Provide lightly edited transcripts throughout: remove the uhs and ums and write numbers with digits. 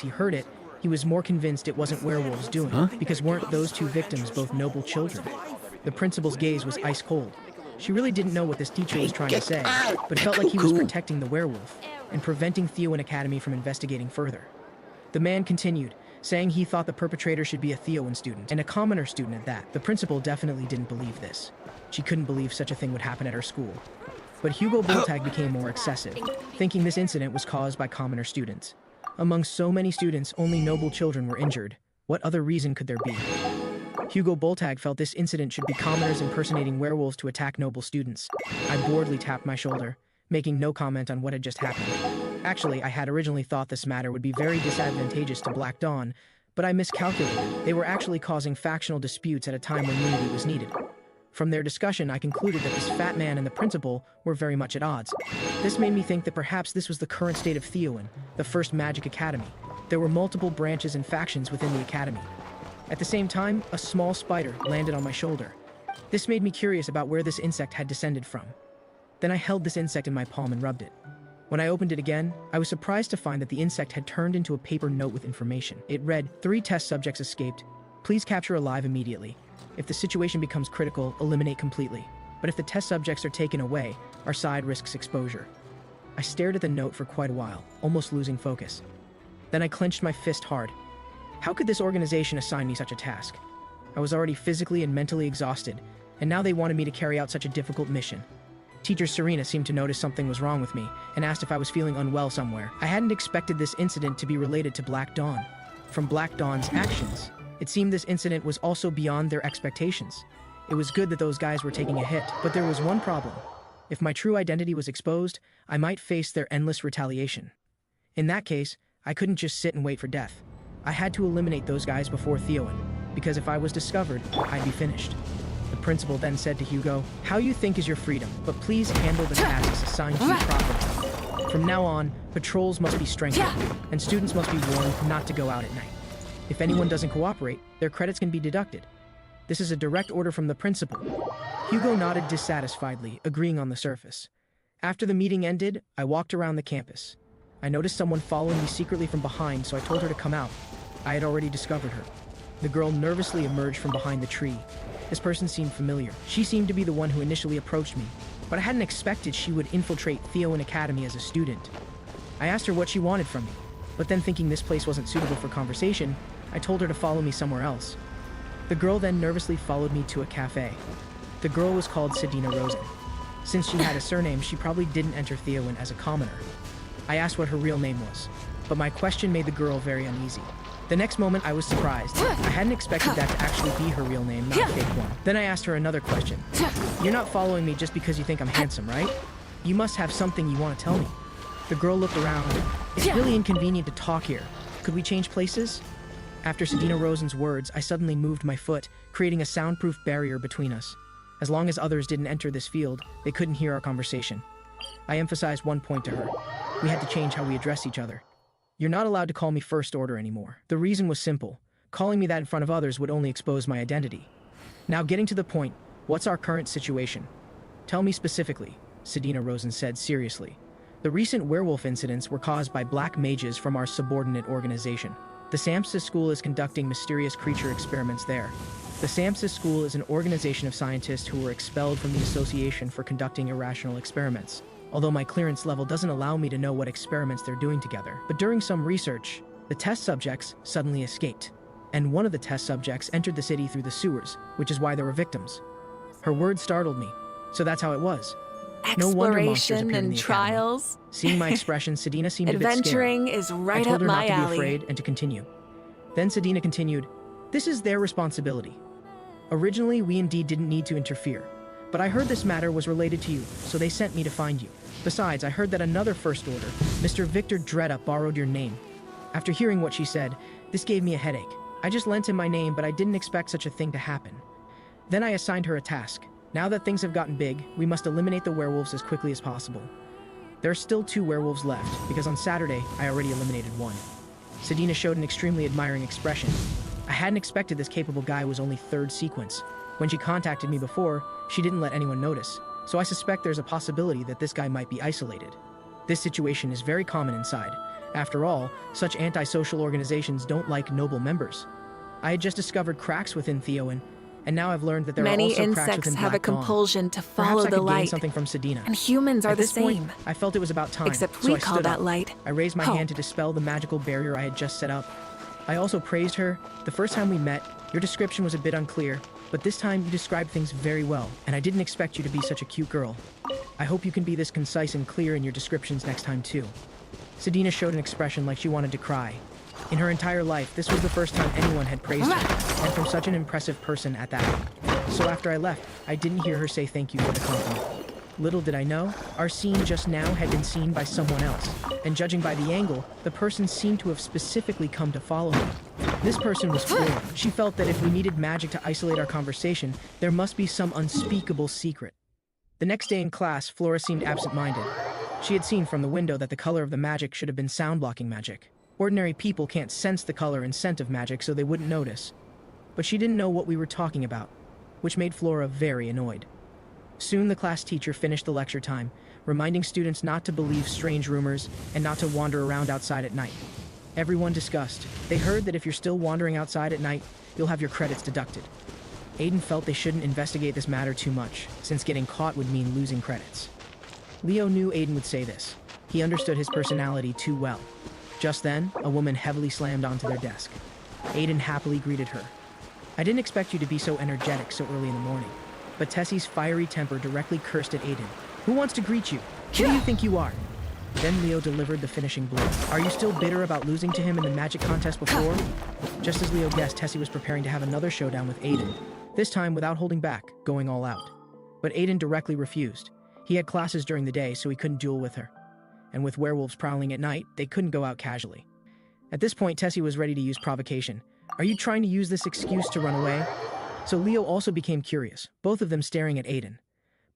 he heard it, he was more convinced it wasn't werewolves doing it, because weren't those two victims both noble children? The principal's gaze was ice cold. She really didn't know what this teacher was trying to say, but felt like he was protecting the werewolf and preventing Theowen Academy from investigating further. The man continued, saying he thought the perpetrator should be a Theowen student, and a commoner student at that. The principal definitely didn't believe this. She couldn't believe such a thing would happen at her school. But Hugo Boltag became more excessive, thinking this incident was caused by commoner students. Among so many students, only noble children were injured. What other reason could there be? Hugo Boltag felt this incident should be commoners impersonating werewolves to attack noble students. I boredly tapped my shoulder, making no comment on what had just happened. Actually, I had originally thought this matter would be very disadvantageous to Black Dawn, but I miscalculated. They were actually causing factional disputes at a time when unity was needed. From their discussion, I concluded that this fat man and the principal were very much at odds. This made me think that perhaps this was the current state of Theowen, the first magic academy. There were multiple branches and factions within the academy. At the same time, a small spider landed on my shoulder. This made me curious about where this insect had descended from. Then I held this insect in my palm and rubbed it. When I opened it again, I was surprised to find that the insect had turned into a paper note with information. It read, 3 test subjects escaped. Please capture alive immediately. If the situation becomes critical, eliminate completely. But if the test subjects are taken away, our side risks exposure. I stared at the note for quite a while, almost losing focus. Then I clenched my fist hard. How could this organization assign me such a task? I was already physically and mentally exhausted, and now they wanted me to carry out such a difficult mission. Teacher Serena seemed to notice something was wrong with me and asked if I was feeling unwell somewhere. I hadn't expected this incident to be related to Black Dawn. From Black Dawn's actions, it seemed this incident was also beyond their expectations. It was good that those guys were taking a hit, but there was one problem. If my true identity was exposed, I might face their endless retaliation. In that case, I couldn't just sit and wait for death. I had to eliminate those guys before Theowen, because if I was discovered, I'd be finished. The principal then said to Hugo, "How you think is your freedom, but please handle the tasks assigned to you properly. From now on, patrols must be strengthened, and students must be warned not to go out at night. If anyone doesn't cooperate, their credits can be deducted. This is a direct order from the principal." Hugo nodded dissatisfiedly, agreeing on the surface. After the meeting ended, I walked around the campus. I noticed someone following me secretly from behind, so I told her to come out. I had already discovered her. The girl nervously emerged from behind the tree. This person seemed familiar. She seemed to be the one who initially approached me, but I hadn't expected she would infiltrate Theowen Academy as a student. I asked her what she wanted from me, but then thinking this place wasn't suitable for conversation, I told her to follow me somewhere else. The girl then nervously followed me to a cafe. The girl was called Sedina Rosen. Since she had a surname, she probably didn't enter Theowen as a commoner. I asked what her real name was, but my question made the girl very uneasy. The next moment, I was surprised. I hadn't expected that to actually be her real name, not a fake one. Then I asked her another question. "You're not following me just because you think I'm handsome, right? You must have something you want to tell me." The girl looked around. "It's really inconvenient to talk here. Could we change places?" After Sedina Rosen's words, I suddenly moved my foot, creating a soundproof barrier between us. As long as others didn't enter this field, they couldn't hear our conversation. I emphasized one point to her. We had to change how we address each other. "You're not allowed to call me First Order anymore." The reason was simple. Calling me that in front of others would only expose my identity. Now getting to the point, what's our current situation? "Tell me specifically," Sedina Rosen said seriously. "The recent werewolf incidents were caused by black mages from our subordinate organization. The Samsis School is conducting mysterious creature experiments there. The Samsis School is an organization of scientists who were expelled from the Association for conducting irrational experiments. Although my clearance level doesn't allow me to know what experiments they're doing together. But during some research, the test subjects suddenly escaped. And one of the test subjects entered the city through the sewers, which is why there were victims." Her words startled me. So that's how it was. No wonder monsters appeared in the trials. academy. Seeing my expression, Sedina seemed a bit scared. Adventuring is right I told up her my not to alley. be afraid and to continue. Then Sedina continued, "This is their responsibility. Originally, we indeed didn't need to interfere. But I heard this matter was related to you, so they sent me to find you. Besides, I heard that another First Order, Mr. Victor Dreda, borrowed your name. After hearing what she said, this gave me a headache. I just lent him my name, but I didn't expect such a thing to happen. Then I assigned her a task. Now that things have gotten big, we must eliminate the werewolves as quickly as possible. There are still 2 werewolves left, because on Saturday, I already eliminated 1. Sedina showed an extremely admiring expression. I hadn't expected this capable guy was only 3rd sequence. When she contacted me before, she didn't let anyone notice, so I suspect there's a possibility that this guy might be isolated. This situation is very common inside. After all, such antisocial organizations don't like noble members. I had just discovered cracks within Theowen, and now I've learned that there are Many also cracks insects within have a Black Dawn. compulsion to Perhaps follow I the could gain light, something from Sedina. and humans are At the this point, same. I felt it was about time, Except so we I call stood that up. light I raised my hope. hand to dispel the magical barrier I had just set up. I also praised her. The first time we met, your description was a bit unclear, but this time you described things very well, and I didn't expect you to be such a cute girl. I hope you can be this concise and clear in your descriptions next time too. Sedina showed an expression like she wanted to cry. In her entire life, this was the first time anyone had praised her, and from such an impressive person at that. So after I left, I didn't hear her say thank you for the compliment. Little did I know, our scene just now had been seen by someone else, and judging by the angle, the person seemed to have specifically come to follow me. This person was Flora. She felt that if we needed magic to isolate our conversation, there must be some unspeakable secret. The next day in class, Flora seemed absent-minded. She had seen from the window that the color of the magic should have been sound-blocking magic. Ordinary people can't sense the color and scent of magic, so they wouldn't notice. But she didn't know what we were talking about, which made Flora very annoyed. Soon the class teacher finished the lecture time, reminding students not to believe strange rumors and not to wander around outside at night. Everyone discussed. They heard that if you're still wandering outside at night, you'll have your credits deducted. Aiden felt they shouldn't investigate this matter too much, since getting caught would mean losing credits. Leo knew Aiden would say this. He understood his personality too well. Just then, a woman heavily slammed onto their desk. Aiden happily greeted her. I didn't expect you to be so energetic so early in the morning. But Tessie's fiery temper directly cursed at Aiden. Who wants to greet you? Who do you think you are? Then Leo delivered the finishing blow. Are you still bitter about losing to him in the magic contest before? Just as Leo guessed, Tessie was preparing to have another showdown with Aiden. This time without holding back, going all out. But Aiden directly refused. He had classes during the day, so he couldn't duel with her. And with werewolves prowling at night, they couldn't go out casually. At this point, Tessie was ready to use provocation. Are you trying to use this excuse to run away? So Leo also became curious, both of them staring at Aiden.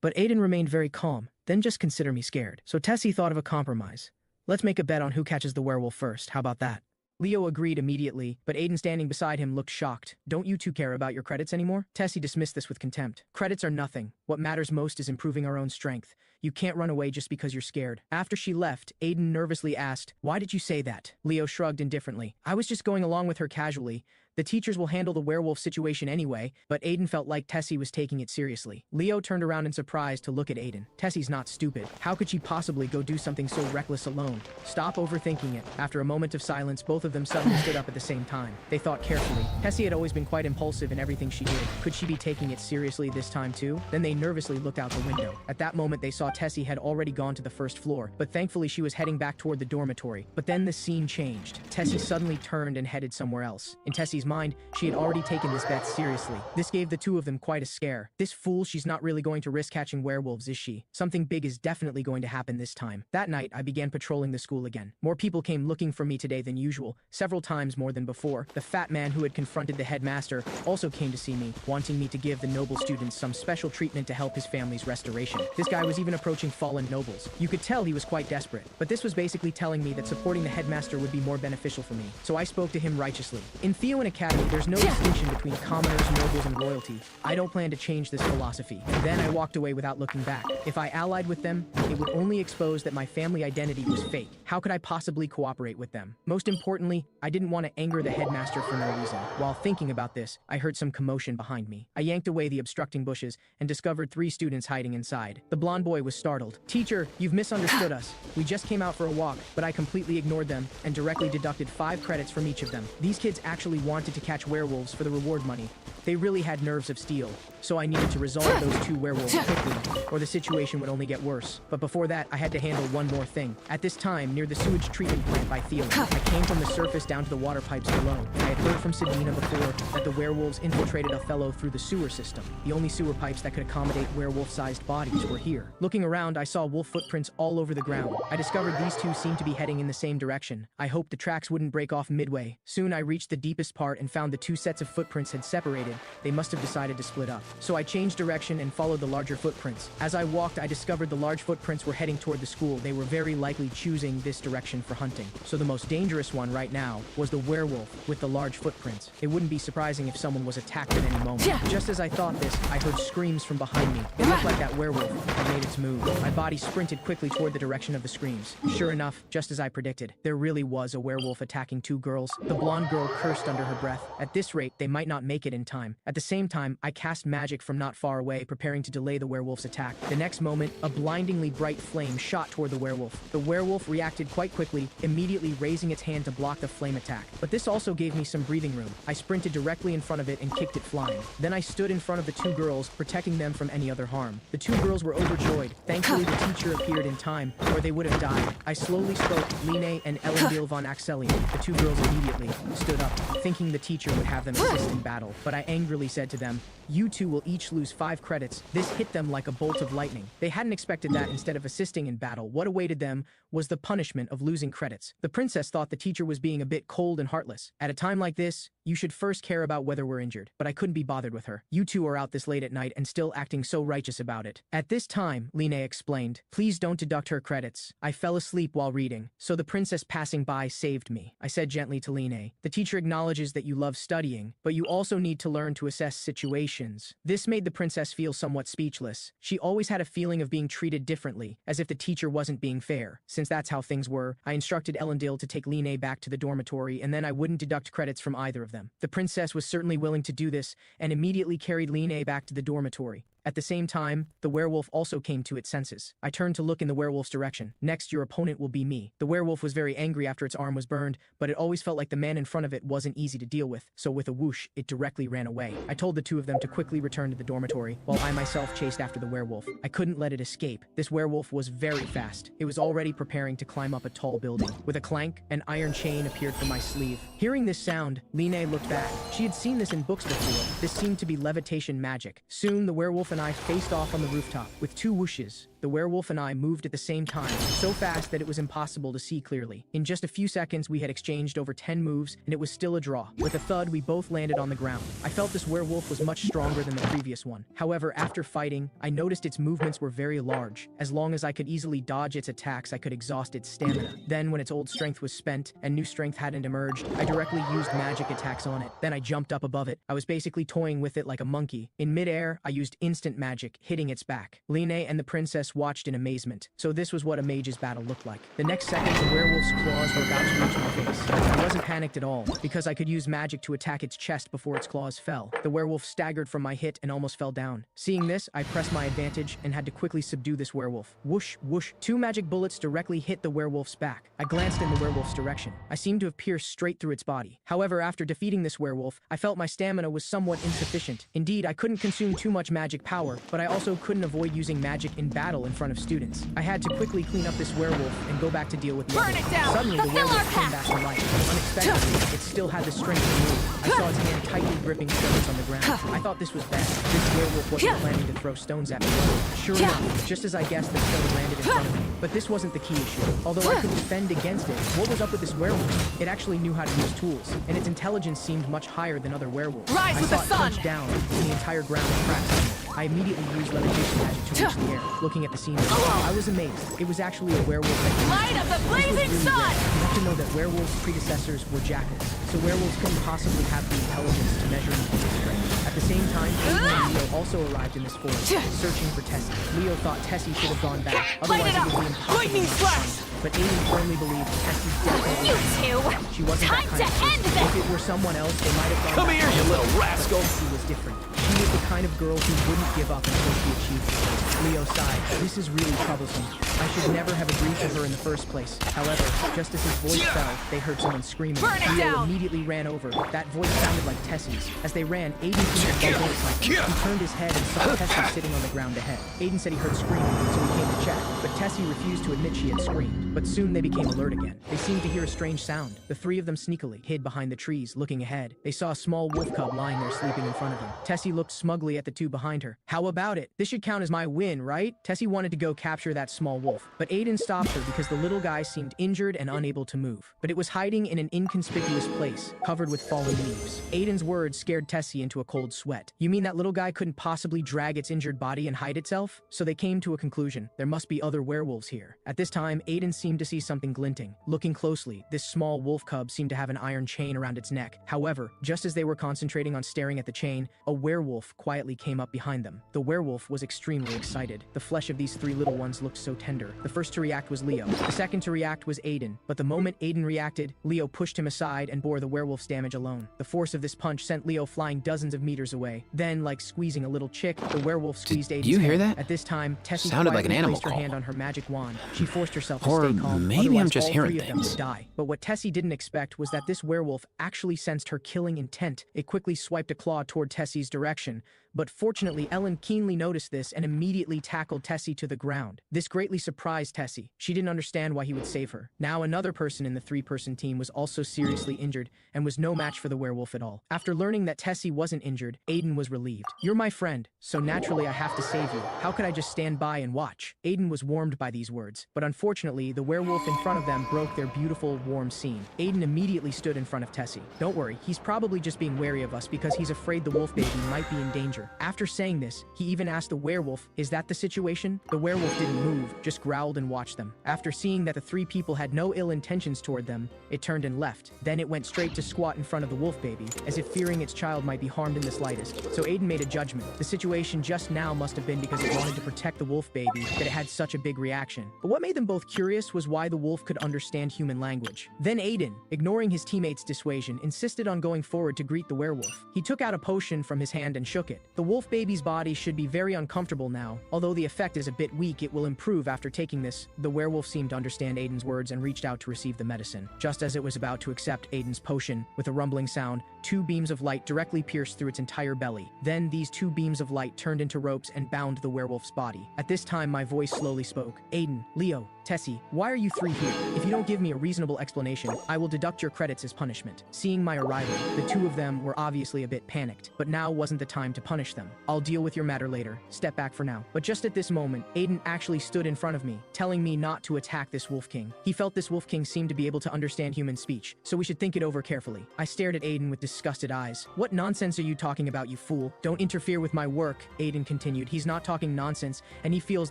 But Aiden remained very calm, then just consider me scared. So Tessie thought of a compromise. Let's make a bet on who catches the werewolf first, how about that? Leo agreed immediately, but Aiden standing beside him looked shocked. Don't you two care about your credits anymore? Tessie dismissed this with contempt. Credits are nothing. What matters most is improving our own strength. You can't run away just because you're scared. After she left, Aiden nervously asked, why did you say that? Leo shrugged indifferently. I was just going along with her casually. The teachers will handle the werewolf situation anyway, but Aiden felt like Tessie was taking it seriously. Leo turned around in surprise to look at Aiden. Tessie's not stupid. How could she possibly go do something so reckless alone? Stop overthinking it. After a moment of silence, both of them suddenly stood up at the same time. They thought carefully. Tessie had always been quite impulsive in everything she did. Could she be taking it seriously this time too? Then they nervously looked out the window. At that moment, they saw Tessie had already gone to the first floor, but thankfully she was heading back toward the dormitory. But then the scene changed. Tessie suddenly turned and headed somewhere else. In Tessie's mind, she had already taken this bet seriously. This gave the two of them quite a scare. This fool, she's not really going to risk catching werewolves, is she? Something big is definitely going to happen this time. That night, I began patrolling the school again. More people came looking for me today than usual, several times more than before. The fat man who had confronted the headmaster also came to see me, wanting me to give the noble students some special treatment to help his family's restoration. This guy was even approaching fallen nobles. You could tell he was quite desperate, but this was basically telling me that supporting the headmaster would be more beneficial for me. So I spoke to him righteously. In Theowen Academy, there's no distinction between commoners, nobles, and royalty. I don't plan to change this philosophy. Then I walked away without looking back. If I allied with them, it would only expose that my family identity was fake. How could I possibly cooperate with them? Most importantly, I didn't want to anger the headmaster for no reason. While thinking about this, I heard some commotion behind me. I yanked away the obstructing bushes and discovered 3 students hiding inside. The blonde boy was startled. Teacher, you've misunderstood us. We just came out for a walk, but I completely ignored them and directly deducted 5 credits from each of them. These kids actually wanted to catch werewolves for the reward money. They really had nerves of steel, so I needed to resolve those 2 werewolves quickly, or the situation would only get worse. But before that, I had to handle one more thing. At this time, near the sewage treatment plant by Theo, I came from the surface down to the water pipes below. I had heard from Sedina before that the werewolves infiltrated Othello through the sewer system. The only sewer pipes that could accommodate werewolf-sized bodies were here. Looking around, I saw wolf footprints all over the ground. I discovered these 2 seemed to be heading in the same direction. I hoped the tracks wouldn't break off midway. Soon I reached the deepest part apart and found the two sets of footprints had separated, they must have decided to split up. So I changed direction and followed the larger footprints. As I walked, I discovered the large footprints were heading toward the school. They were very likely choosing this direction for hunting. So the most dangerous one right now was the werewolf with the large footprints. It wouldn't be surprising if someone was attacked at any moment. Just as I thought this, I heard screams from behind me. It looked like that werewolf had made its move. My body sprinted quickly toward the direction of the screams. Sure enough, just as I predicted, there really was a werewolf attacking two girls. The blonde girl cursed under her breath. At this rate, they might not make it in time. At the same time, I cast magic from not far away, preparing to delay the werewolf's attack. The next moment, a blindingly bright flame shot toward the werewolf. The werewolf reacted quite quickly, immediately raising its hand to block the flame attack. But this also gave me some breathing room. I sprinted directly in front of it and kicked it flying. Then I stood in front of the two girls, protecting them from any other harm. The two girls were overjoyed. Thankfully, the teacher appeared in time, or they would have died. I slowly spoke Line and Elendil von Axelian. The two girls immediately stood up, thinking the teacher would have them assist in battle. But I angrily said to them, "You two will each lose 5 credits." This hit them like a bolt of lightning. They hadn't expected that. Instead of assisting in battle, what awaited them was the punishment of losing credits. The princess thought the teacher was being a bit cold and heartless. At a time like this, you should first care about whether we're injured. But I couldn't be bothered with her. You two are out this late at night and still acting so righteous about it. At this time, Line explained, "Please don't deduct her credits. I fell asleep while reading, so the princess passing by saved me." I said gently to Line, "The teacher acknowledges that you love studying, but you also need to learn to assess situations." This made the princess feel somewhat speechless. She always had a feeling of being treated differently, as if the teacher wasn't being fair. Since that's how things were, I instructed Elendil to take Line back to the dormitory, and then I wouldn't deduct credits from either of them. The princess was certainly willing to do this, and immediately carried Line back to the dormitory. At the same time, the werewolf also came to its senses. I turned to look in the werewolf's direction. "Next, your opponent will be me." The werewolf was very angry after its arm was burned, but it always felt like the man in front of it wasn't easy to deal with, so with a whoosh, it directly ran away. I told the two of them to quickly return to the dormitory, while I myself chased after the werewolf. I couldn't let it escape. This werewolf was very fast. It was already preparing to climb up a tall building. With a clank, an iron chain appeared from my sleeve. Hearing this sound, Line looked back. She had seen this in books before. This seemed to be levitation magic. Soon, the werewolf and I faced off on the rooftop. With 2 whooshes, the werewolf and I moved at the same time, so fast that it was impossible to see clearly. In just a few seconds, we had exchanged over 10 moves, and it was still a draw. With a thud, we both landed on the ground. I felt this werewolf was much stronger than the previous one. However, after fighting, I noticed its movements were very large. As long as I could easily dodge its attacks, I could exhaust its stamina. Then, when its old strength was spent, and new strength hadn't emerged, I directly used magic attacks on it. Then I jumped up above it. I was basically toying with it like a monkey. In midair, I used instant magic, hitting its back. Line and the princess watched in amazement. So this was what a mage's battle looked like. The next second, the werewolf's claws were about to reach my face. I wasn't panicked at all, because I could use magic to attack its chest before its claws fell. The werewolf staggered from my hit and almost fell down. Seeing this, I pressed my advantage and had to quickly subdue this werewolf. Whoosh, whoosh. 2 magic bullets directly hit the werewolf's back. I glanced in the werewolf's direction. I seemed to have pierced straight through its body. However, after defeating this werewolf, I felt my stamina was somewhat insufficient. Indeed, I couldn't consume too much magic power, but I also couldn't avoid using magic in battle in front of students. I had to quickly clean up this werewolf and go back to deal with the Burn it down! Suddenly, the werewolf came back to life. Unexpectedly, it still had the strength to move. I saw its hand tightly gripping stones on the ground. I thought this was bad. This werewolf wasn't planning to throw stones at me. Sure enough, just as I guessed, the stone landed in front of me. But this wasn't the key issue. Although I could defend against it, what was up with this werewolf? It actually knew how to use tools, and its intelligence seemed much higher than other werewolves. Rise with the sun! I saw it punch down, and the entire ground crashed. I immediately used levitation magic to reach the air. Looking at the scene, I was amazed. It was actually a werewolf that Light of the blazing sun! You have to know that werewolves' predecessors were jackals, so werewolves couldn't possibly have the intelligence to measure each other's strength. At the same time, Aiden and Leo also arrived in this forest, searching for Tessie. Leo thought Tessie should have gone back, otherwise it would be impossible. Lightning flash! But Aiden firmly believed Tessie's death. You two! She wasn't Time that kind to end of this! If it were someone else, they might have gone Come back. here, you little rascal! But Tessie was different. She was the kind of girl who wouldn't give up until she achieved it. Leo sighed. This is really troublesome. I should never have agreed to her in the first place. However, just as his voice fell, they heard someone screaming. Burn it Leo down! immediately ran over. That voice sounded like Tessie's. As they ran, Aiden seemed to bump into something. He turned his head and saw Tessie sitting on the ground ahead. Aiden said he heard screaming, so he came to check. But Tessie refused to admit she had screamed. But soon they became alert again. They seemed to hear a strange sound. The 3 of them sneakily hid behind the trees. trees, looking ahead. They saw a small wolf cub lying there sleeping in front of them. Tessie looked smugly at the two behind her. How about it? This should count as my win, right? Tessie wanted to go capture that small wolf, but Aiden stopped her because the little guy seemed injured and unable to move. But it was hiding in an inconspicuous place, covered with fallen leaves. Aiden's words scared Tessie into a cold sweat. You mean that little guy couldn't possibly drag its injured body and hide itself? So they came to a conclusion. There must be other werewolves here. At this time, Aiden seemed to see something glinting. Looking closely, this small wolf cub seemed to have an iron chain around its neck. However, just as they were concentrating on staring at the chain, a werewolf quietly came up behind them. The werewolf was extremely excited. The flesh of these three little ones looked so tender. The first to react was Leo. The second to react was Aiden. But the moment Aiden reacted, Leo pushed him aside and bore the werewolf's damage alone. The force of this punch sent Leo flying dozens of meters away. Then, like squeezing a little chick, the werewolf squeezed Aiden's Did you hear head. that? At this time, Tessie Sounded like an quietly animal placed her call. hand on her magic wand. She forced herself to Or stay calm. maybe I'm Otherwise, just all hearing three of them things. would die. But what Tessie didn't expect was that this werewolf actually sensed her killing intent. It quickly swiped a claw toward Tessie's direction. But fortunately, Ellen keenly noticed this and immediately tackled Tessie to the ground. This greatly surprised Tessie. She didn't understand why he would save her. Now another person in the three-person team was also seriously injured and was no match for the werewolf at all. After learning that Tessie wasn't injured, Aiden was relieved. You're my friend, so naturally I have to save you. How could I just stand by and watch? Aiden was warmed by these words. But unfortunately, the werewolf in front of them broke their beautiful, warm scene. Aiden immediately stood in front of Tessie. Don't worry, he's probably just being wary of us because he's afraid the wolf baby might be in danger. After saying this, he even asked the werewolf, is that the situation? The werewolf didn't move, just growled and watched them. After seeing that the three people had no ill intentions toward them, it turned and left. Then it went straight to squat in front of the wolf baby, as if fearing its child might be harmed in the slightest. So Aiden made a judgment. The situation just now must have been because it wanted to protect the wolf baby that it had such a big reaction. But what made them both curious was why the wolf could understand human language. Then Aiden, ignoring his teammates' dissuasion, insisted on going forward to greet the werewolf. He took out a potion from his hand and shook it. The wolf baby's body should be very uncomfortable now. Although the effect is a bit weak, it will improve after taking this. The werewolf seemed to understand Aiden's words and reached out to receive the medicine. Just as it was about to accept Aiden's potion, with a rumbling sound, two beams of light directly pierced through its entire belly. Then these two beams of light turned into ropes and bound the werewolf's body. At this time, my voice slowly spoke. Aiden, Leo, Tessie, why are you three here? If you don't give me a reasonable explanation, I will deduct your credits as punishment. Seeing my arrival, the two of them were obviously a bit panicked, but now wasn't the time to punish them. I'll deal with your matter later. Step back for now. But just at this moment, Aiden actually stood in front of me, telling me not to attack this wolf king. He felt this wolf king seemed to be able to understand human speech, so we should think it over carefully. I stared at Aiden with disgusted eyes. What nonsense are you talking about, you fool? Don't interfere with my work, Aiden continued. He's not talking nonsense, and he feels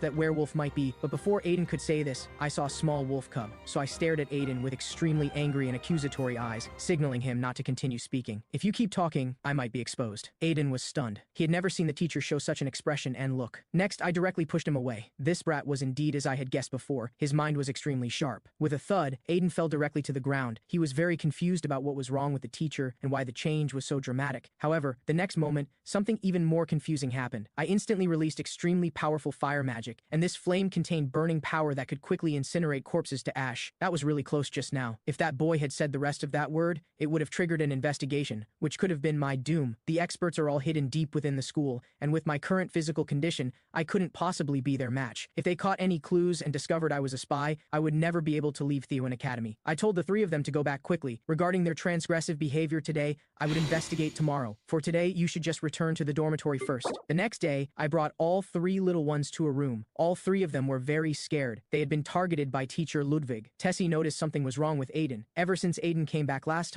that werewolf might be, but before Aiden could say this, I saw a small wolf cub, so I stared at Aiden with extremely angry and accusatory eyes, signaling him not to continue speaking. If you keep talking, I might be exposed. Aiden was stunned. He had never seen the teacher show such an expression and look. Next, I directly pushed him away. This brat was indeed as I had guessed before. His mind was extremely sharp. With a thud, Aiden fell directly to the ground. He was very confused about what was wrong with the teacher and why the change was so dramatic. However, the next moment, something even more confusing happened. I instantly released extremely powerful fire magic, and this flame contained burning power that could quickly incinerate corpses to ash. That was really close just now. If that boy had said the rest of that word, it would have triggered an investigation, which could have been my doom. The experts are all hidden deep within the school, and with my current physical condition, I couldn't possibly be their match. If they caught any clues and discovered I was a spy, I would never be able to leave Theon Academy. I told the three of them to go back quickly. Regarding their transgressive behavior today, I would investigate tomorrow. For today, you should just return to the dormitory first. The next day, I brought all three little ones to a room. All three of them were very scared. They had been targeted by teacher Ludwig. Tessie noticed something was wrong with Aiden. Ever since Aiden came back last time,